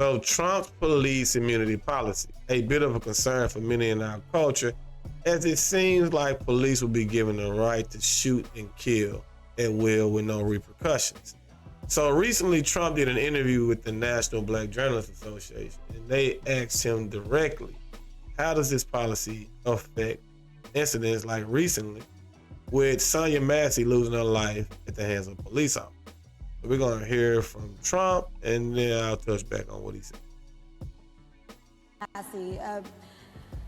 So Trump's police immunity policy, a bit of a concern for many in our culture, as it seems like police will be given the right to shoot and kill at will with no repercussions. So recently, Trump did an interview with the National Black Journalists Association, and they asked him directly, how does this policy affect incidents like recently with Sonya Massey losing her life at the hands of a police officer? So we're going to hear from Trump, and then I'll touch back on what he said. Massey,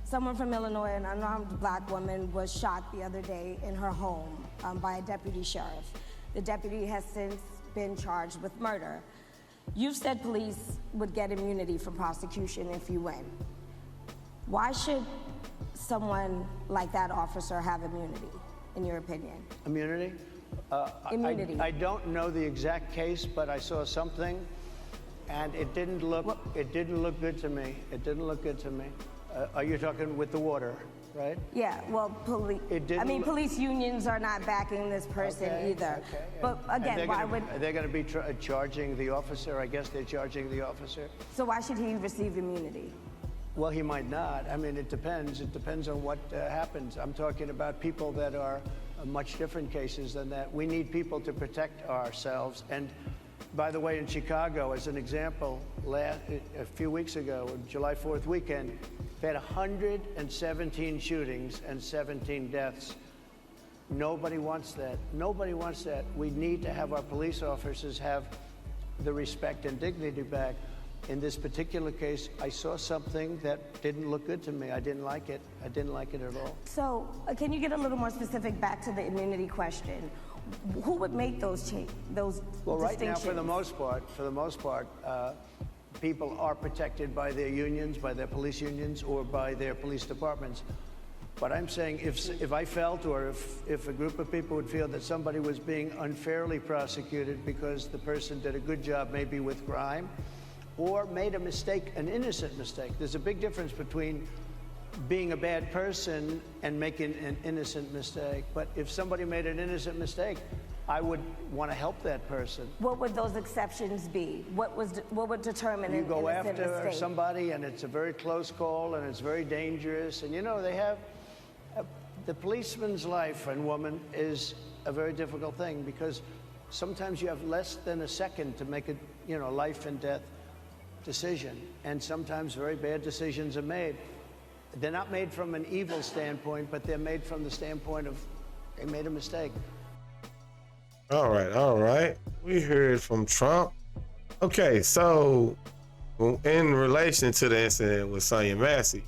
someone from Illinois, an unarmed black woman, was shot the other day in her home by a deputy sheriff. The deputy has since been charged with murder. You've said police would get immunity from prosecution if you win. Why should someone like that officer have immunity, in your opinion? Immunity? Immunity. I don't know the exact case, but I saw something, and it didn't look good to me. It didn't look good to me. Are you talking with the water, right? Yeah, well, police unions are not backing this person either. Okay. But again, why would... Are they going to be charging the officer? I guess they're charging the officer. So why should he receive immunity? Well, he might not. I mean, it depends. It depends on what happens. I'm talking about people that are much different cases than that. We need people to protect ourselves. And by the way, in Chicago, as an example, a few weeks ago, July 4th weekend, they had 117 shootings and 17 deaths. Nobody wants that. Nobody wants that. We need to have our police officers have the respect and dignity back. In this particular case, I saw something that didn't look good to me. I didn't like it. I didn't like it at all. So can you get a little more specific back to the immunity question? Who would make those Well, right now, for the most part, people are protected by their unions, by their police unions, or by their police departments. But I'm saying if I felt, or if a group of people would feel that somebody was being unfairly prosecuted because the person did a good job maybe with crime, or made a mistake, an innocent mistake. There's a big difference between being a bad person and making an innocent mistake. But if somebody made an innocent mistake, I would want to help that person. What would those exceptions be? What would determine an innocent mistake? You go after somebody and it's a very close call and it's very dangerous. And you know, they have, the policeman's life and woman is a very difficult thing, because sometimes you have less than a second to make a life and death decision, and sometimes very bad decisions are made. They're not made from an evil standpoint, but they're made from the standpoint of they made a mistake. All right. We heard from Trump. Okay, so in relation to the incident with Sonya Massey,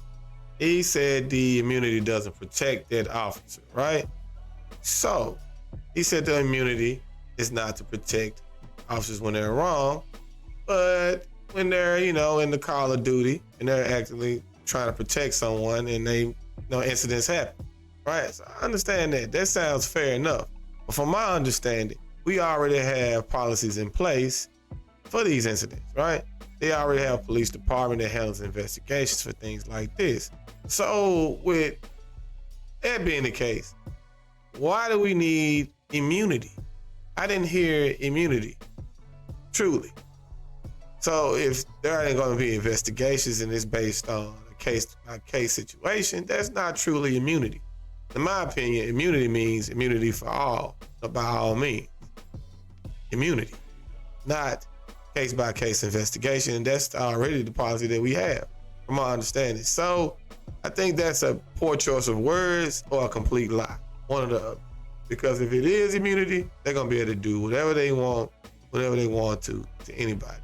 he said the immunity doesn't protect that officer, right? So he said the immunity is not to protect officers when they're wrong, but when they're, in the call of duty and they're actually trying to protect someone and incidents happen, right? So I understand that. That sounds fair enough. But from my understanding, we already have policies in place for these incidents, right? They already have a police department that handles investigations for things like this. So with that being the case, why do we need immunity? I didn't hear immunity, truly. So if there ain't going to be investigations and it's based on a case-by-case situation, that's not truly immunity. In my opinion, immunity means immunity for all, by all means. Immunity, not case-by-case investigation. And that's already the policy that we have, from my understanding. So I think that's a poor choice of words or a complete lie, one or the other. Because if it is immunity, they're going to be able to do whatever they want, whenever they want to anybody.